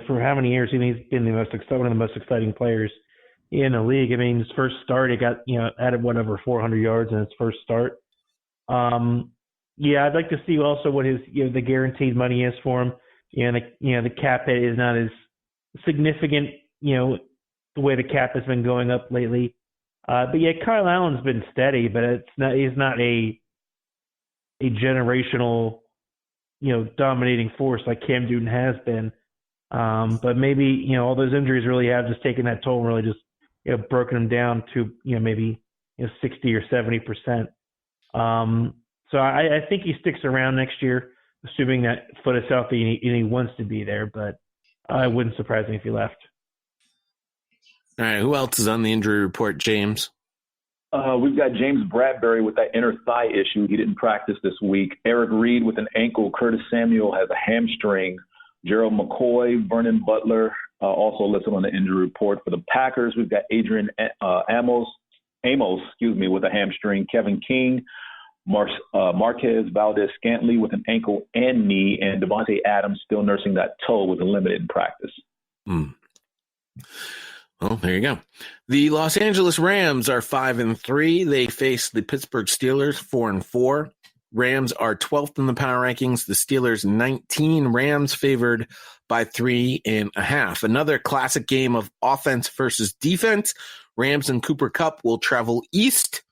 for how many years he's been one of the most exciting players in the league. I mean, his first start, he got, added over 400 yards in his first start. I'd like to see also what his, the guaranteed money is for him. The cap hit is not as significant, the way the cap has been going up lately. But Kyle Allen's been steady, but he's not a generational, dominating force like Cam Newton has been. But maybe, all those injuries really have just taken that toll and really just, broken him down to, maybe, 60 or 70%. So I think he sticks around next year, assuming that foot is healthy and he wants to be there, but it wouldn't surprise me if he left. All right, who else is on the injury report, James? We've got James Bradbury with that inner thigh issue. He didn't practice this week. Eric Reed with an ankle. Curtis Samuel has a hamstring. Gerald McCoy, Vernon Butler, also listed on the injury report. For the Packers, we've got Adrian Amos, with a hamstring. Kevin King, Marquez Valdez-Scantling with an ankle and knee, and Devontae Adams still nursing that toe with a limited practice. Well, there you go. The Los Angeles Rams are 5-3. They face the Pittsburgh Steelers 4-4. Rams are 12th in the power rankings. The Steelers 19. Rams favored by 3.5. Another classic game of offense versus defense. Rams and Cooper Kupp will travel east,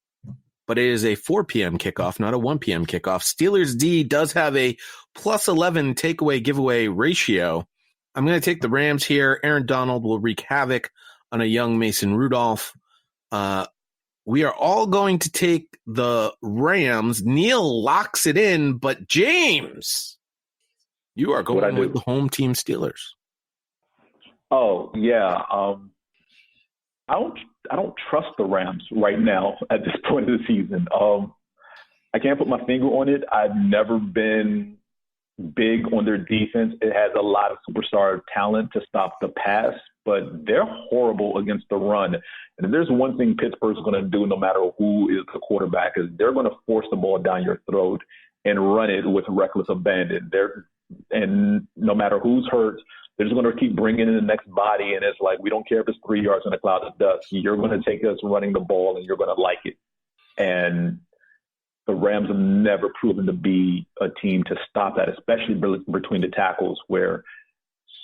but it is a 4 p.m. kickoff, not a 1 p.m. kickoff. Steelers D does have a +11 takeaway giveaway ratio. I'm going to take the Rams here. Aaron Donald will wreak havoc on a young Mason Rudolph. We are all going to take the Rams. Neil locks it in, but James, you are going with the home team Steelers. Oh, yeah. I don't trust the Rams right now at this point of the season. I can't put my finger on it. I've never been big on their defense. It has a lot of superstar talent to stop the pass, but they're horrible against the run. And if there's one thing Pittsburgh's going to do, no matter who is the quarterback, is they're going to force the ball down your throat and run it with reckless abandon. And no matter who's hurt, they're just going to keep bringing in the next body, and it's like, we don't care if it's 3 yards in a cloud of dust. You're going to take us running the ball, and you're going to like it. And the Rams have never proven to be a team to stop that, especially between the tackles, where,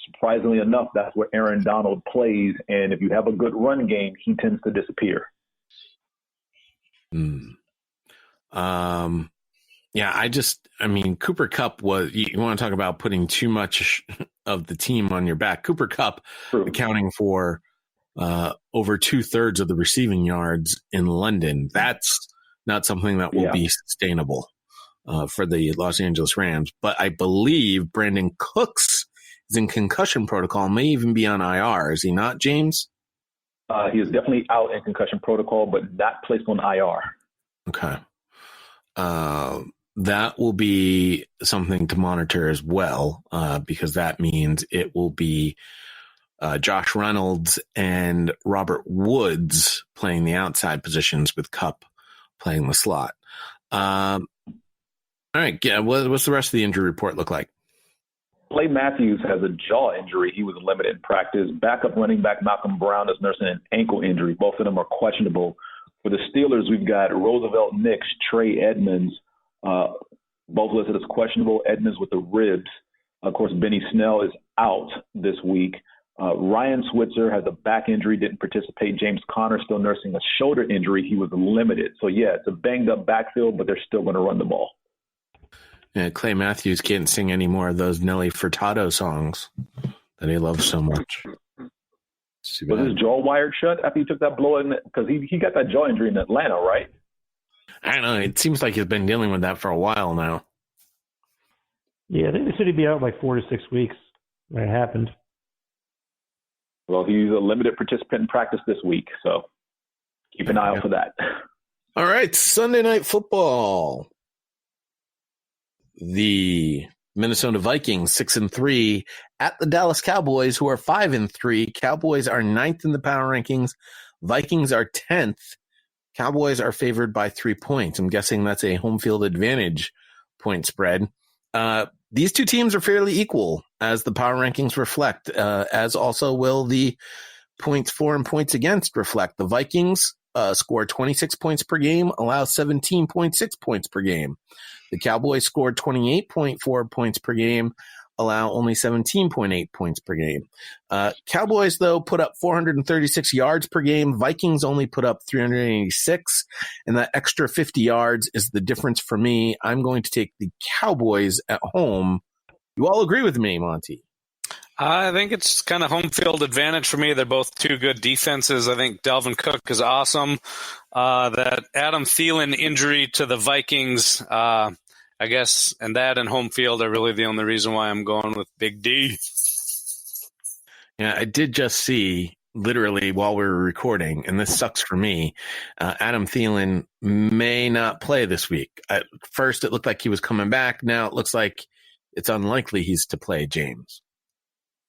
surprisingly enough, that's where Aaron Donald plays. And if you have a good run game, he tends to disappear. Cooper Kupp you want to talk about putting too much of the team on your back. Cooper Kupp accounting for over 2/3 of the receiving yards in London. That's not something that will be sustainable for the Los Angeles Rams. But I believe Brandon Cooks is in concussion protocol, may even be on IR. Is he not, James? He is definitely out in concussion protocol, but not placed on IR. Okay. That will be something to monitor as well, because that means it will be Josh Reynolds and Robert Woods playing the outside positions with Kupp playing the slot. All right. Yeah. What's the rest of the injury report look like? Clay Matthews has a jaw injury. He was limited in practice. Backup running back Malcolm Brown is nursing an ankle injury. Both of them are questionable. For the Steelers, we've got Roosevelt Nix, Trey Edmonds, both listed as questionable. Edmonds with the ribs. Of course, Benny Snell is out this week. Ryan Switzer has a back injury, didn't participate. James Conner still nursing a shoulder injury. He was limited. So, yeah, it's a banged-up backfield, but they're still going to run the ball. Yeah, Clay Matthews can't sing any more of those Nelly Furtado songs that he loves so much. Was his jaw wired shut after he took that blow? Because he got that jaw injury in Atlanta, right? I don't know. It seems like he's been dealing with that for a while now. Yeah, I think they said he'd be out like 4 to 6 weeks when it happened. Well, he's a limited participant in practice this week, so keep an eye out for that. All right, Sunday Night Football. The Minnesota Vikings 6-3 at the Dallas Cowboys, who are 5-3. Cowboys are 9th in the power rankings. Vikings are 10th. Cowboys are favored by 3 points. I'm guessing that's a home field advantage point spread. these two teams are fairly equal, as the power rankings reflect, as also will the points for and points against reflect. The Vikings score 26 points per game, allow 17.6 points per game. The Cowboys scored 28.4 points per game, allow only 17.8 points per game. Cowboys, though, put up 436 yards per game. Vikings only put up 386, and that extra 50 yards is the difference for me. I'm going to take the Cowboys at home. You all agree with me, Monty? I think it's kind of home field advantage for me. They're both two good defenses. I think Dalvin Cook is awesome. That Adam Thielen injury to the Vikings, I guess, and that and home field are really the only reason why I'm going with Big D. Yeah, I did just see, literally while we were recording, and this sucks for me, Adam Thielen may not play this week. At first, it looked like he was coming back. Now it looks like it's unlikely he's to play, James.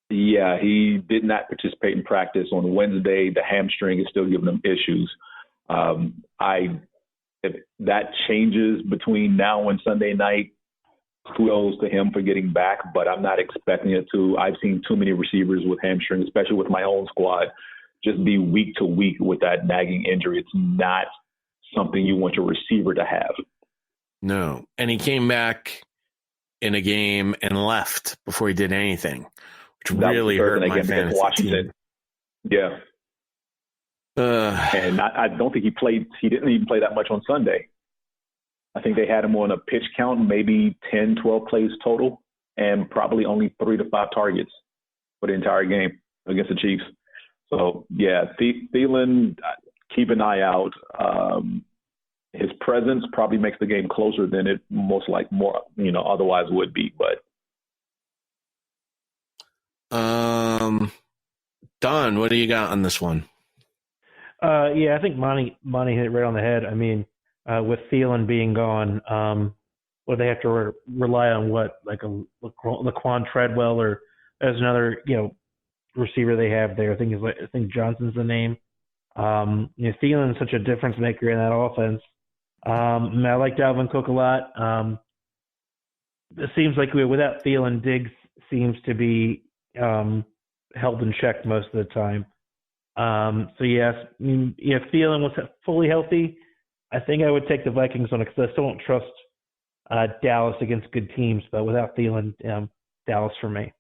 Yeah, he did not participate in practice on Wednesday. The hamstring is still giving him issues. If that changes between now and Sunday night, kudos to him for getting back, but I'm not expecting it to. I've seen too many receivers with hamstrings, especially with my own squad, just be week to week with that nagging injury. It's not something you want your receiver to have. No, and he came back in a game and left before he did anything, which really hurt my fantasy Washington. Team. Yeah. And I don't think he played. He didn't even play that much on Sunday. I think they had him on a pitch count, maybe 10, 12 plays total, and probably only 3 to 5 targets for the entire game against the Chiefs. So, yeah, Thielen, keep an eye out. His presence probably makes the game closer than it otherwise would be. But Don, what do you got on this one? Yeah, I think Monty hit it right on the head. I mean, with Thielen being gone, they have to rely on like a Laquan Treadwell, or as another receiver they have there. I think Johnson's the name. Thielen's such a difference maker in that offense. I like Dalvin Cook a lot. It seems like without Thielen, Diggs seems to be held in check most of the time. So yes, if Thielen was fully healthy, I think I would take the Vikings on it, because I still don't trust Dallas against good teams. But without Thielen, Dallas for me.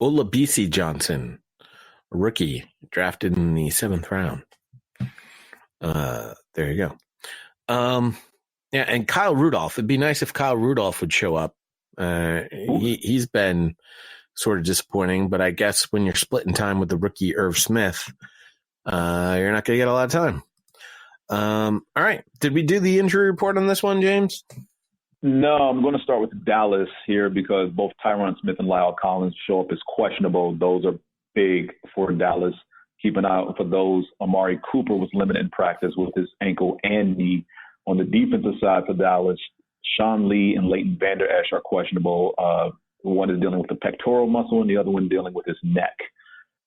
Olabisi Johnson, a rookie drafted in the 7th round. There you go. Yeah, and Kyle Rudolph. It'd be nice if Kyle Rudolph would show up. He's been sort of disappointing, but I guess when you're splitting time with the rookie Irv Smith, you're not going to get a lot of time. All right. Did we do the injury report on this one, James? No, I'm going to start with Dallas here, because both Tyron Smith and Lyle Collins show up as questionable. Those are big for Dallas. Keep an eye out for those. Amari Cooper was limited in practice with his ankle and knee. On the defensive side for Dallas, Sean Lee and Leighton Vander Esch are questionable. One is dealing with the pectoral muscle and the other one dealing with his neck.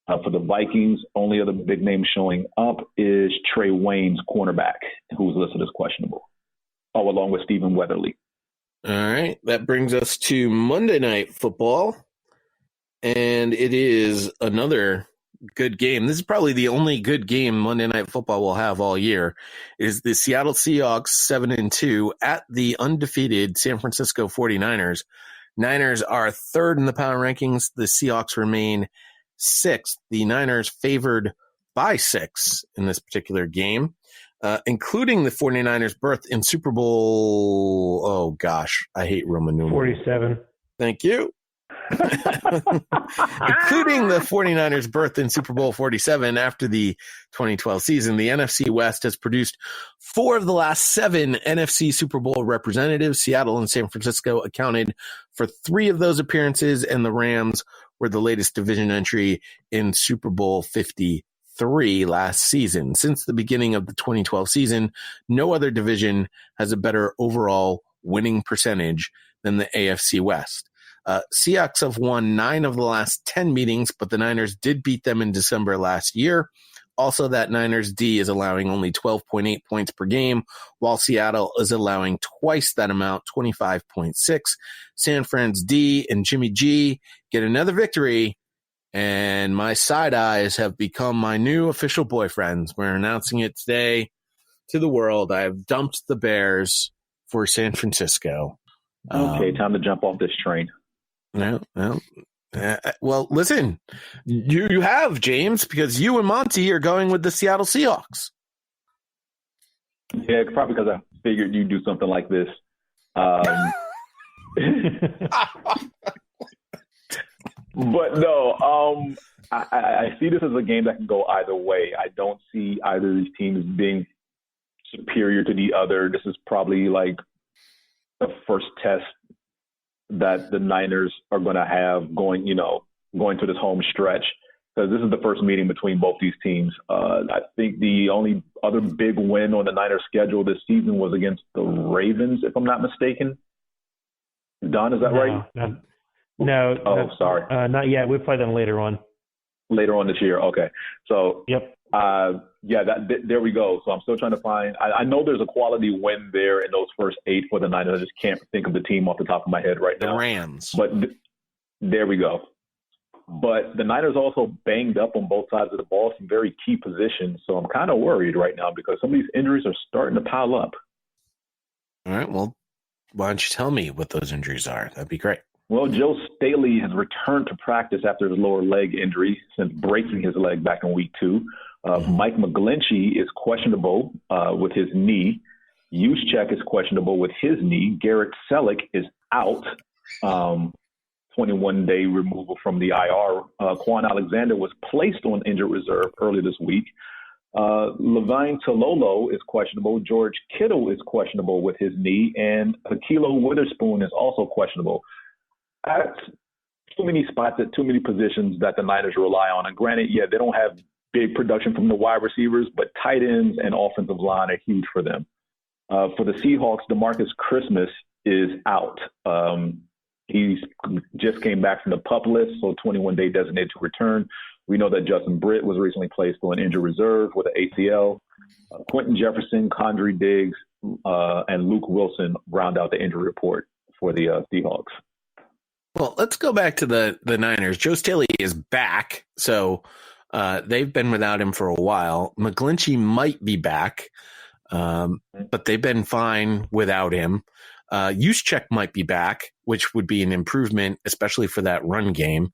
For the Vikings, only other big name showing up is Trey Wayne's cornerback, who's listed as questionable, along with Stephen Weatherly. All right. That brings us to Monday Night Football, and it is another good game. This is probably the only good game Monday Night Football will have all year. It is the Seattle Seahawks 7-2 at the undefeated San Francisco 49ers. Niners are 3rd in the power rankings. The Seahawks remain 6th. The Niners favored by 6 in this particular game, including the 49ers' berth in Super Bowl. Oh, gosh. I hate Roman numerals. 47. Thank you. Including the 49ers' berth in Super Bowl 47 after the 2012 season. The NFC West has produced 4 of the last 7 NFC Super Bowl representatives. Seattle and San Francisco accounted for 3 of those appearances, and the Rams were the latest division entry in Super Bowl 53 last season. Since the beginning of the 2012 season, no other division has a better overall winning percentage than the AFC West. Seahawks have won 9 of the last 10 meetings, but the Niners did beat them in December last year. Also, that Niners D is allowing only 12.8 points per game, while Seattle is allowing twice that amount, 25.6. San Fran's D and Jimmy G get another victory, and my side eyes have become my new official boyfriends. We're announcing it today to the world. I have dumped the Bears for San Francisco. Okay, time to jump off this train. Well, listen, you have, James, because you and Monty are going with the Seattle Seahawks. Yeah, probably because I figured you'd do something like this. But no, I see this as a game that can go either way. I don't see either of these teams being superior to the other. This is probably like the first test that the Niners are going to have going to this home stretch, because this is the first meeting between both these teams. I think the only other big win on the Niners schedule this season was against the Ravens, if I'm not mistaken. Don, is that right? No. Oh, sorry. Not yet. We play them later on. Later on this year. Okay. So, yep. There we go. So I'm still trying to find. I know there's a quality win there in those first 8 for the Niners. I just can't think of the team off the top of my head right now. The Rams. But there we go. But the Niners also banged up on both sides of the ball, some very key positions. So I'm kind of worried right now because some of these injuries are starting to pile up. All right. Well, why don't you tell me what those injuries are? That'd be great. Well, Joe Staley has returned to practice after his lower leg injury since breaking his leg back in week 2. Mike McGlinchey is questionable with his knee. Juszczyk is questionable with his knee. Garrett Selleck is out, 21-day removal from the IR. Quan Alexander was placed on injured reserve early this week. Levine Tololo is questionable. George Kittle is questionable with his knee. And Ahkello Witherspoon is also questionable. That's too many spots at too many positions that the Niners rely on. And granted, they don't have big production from the wide receivers, but tight ends and offensive line are huge for them. For the Seahawks, DeMarcus Christmas is out. He just came back from the PUP list, so 21-day designated to return. We know that Justin Britt was recently placed on injured reserve with an ACL. Quentin Jefferson, Condre Diggs, and Luke Wilson round out the injury report for the Seahawks. Well, let's go back to the Niners. Joe Staley is back, so they've been without him for a while. McGlinchey might be back, but they've been fine without him. Juszczyk might be back, which would be an improvement, especially for that run game.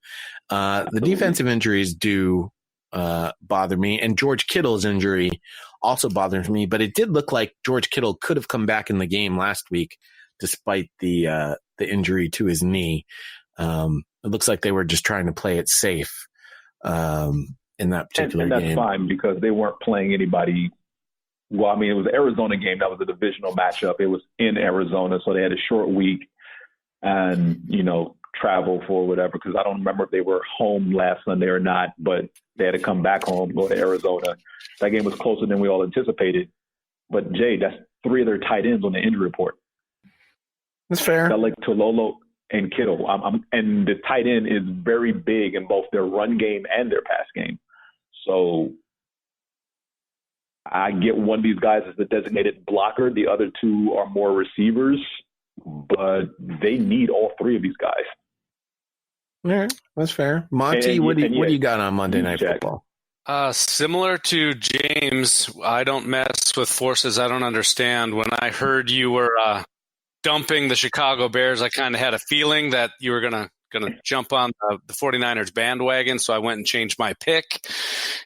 The defensive injuries do bother me, and George Kittle's injury also bothers me, but it did look like George Kittle could have come back in the game last week despite the injury to his knee. It looks like they were just trying to play it safe in that particular game. And that's fine because they weren't playing anybody. Well, I mean, it was the Arizona game. That was a divisional matchup. It was in Arizona, so they had a short week and, travel for whatever, because I don't remember if they were home last Sunday or not, but they had to come back home, go to Arizona. That game was closer than we all anticipated. But, Jay, that's 3 of their tight ends on the injury report. That's fair. Like Tololo and Kittle. And the tight end is very big in both their run game and their pass game. So I get one of these guys as the designated blocker. The other 2 are more receivers, but they need all 3 of these guys. All right, that's fair. Monty, what do you got on Monday Night Football? Similar to James, I don't mess with forces I don't understand. When I heard you were dumping the Chicago Bears, I kind of had a feeling that you were gonna jump on the 49ers bandwagon, so I went and changed my pick.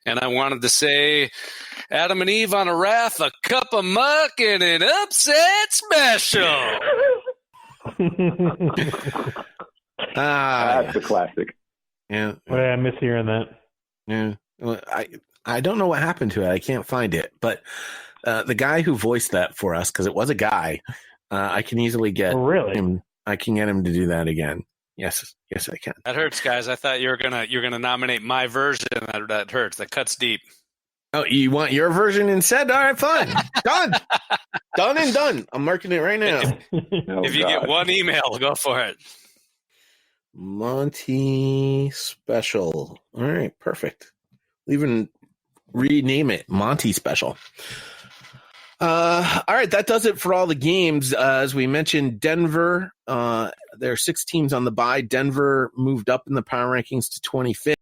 And I wanted to say Adam and Eve on a raft, a cup of muck, and an upset special. That's a classic. Yeah. What did I miss hearing that? Yeah. Well, I don't know what happened to it. I can't find it. But the guy who voiced that for us, because it was a guy, I can easily get him. I can get him to do that again. Yes, I can. That hurts, guys. I thought you're gonna nominate my version. That hurts. That cuts deep. Oh, you want your version instead? All right, fine. Done. Done and done. I'm marking it right now. If you get one email, go for it. Monty special. All right, perfect. Leaving rename it Monty Special. All right, that does it for all the games. As we mentioned, Denver, there are 6 teams on the bye. Denver moved up in the power rankings to 25th.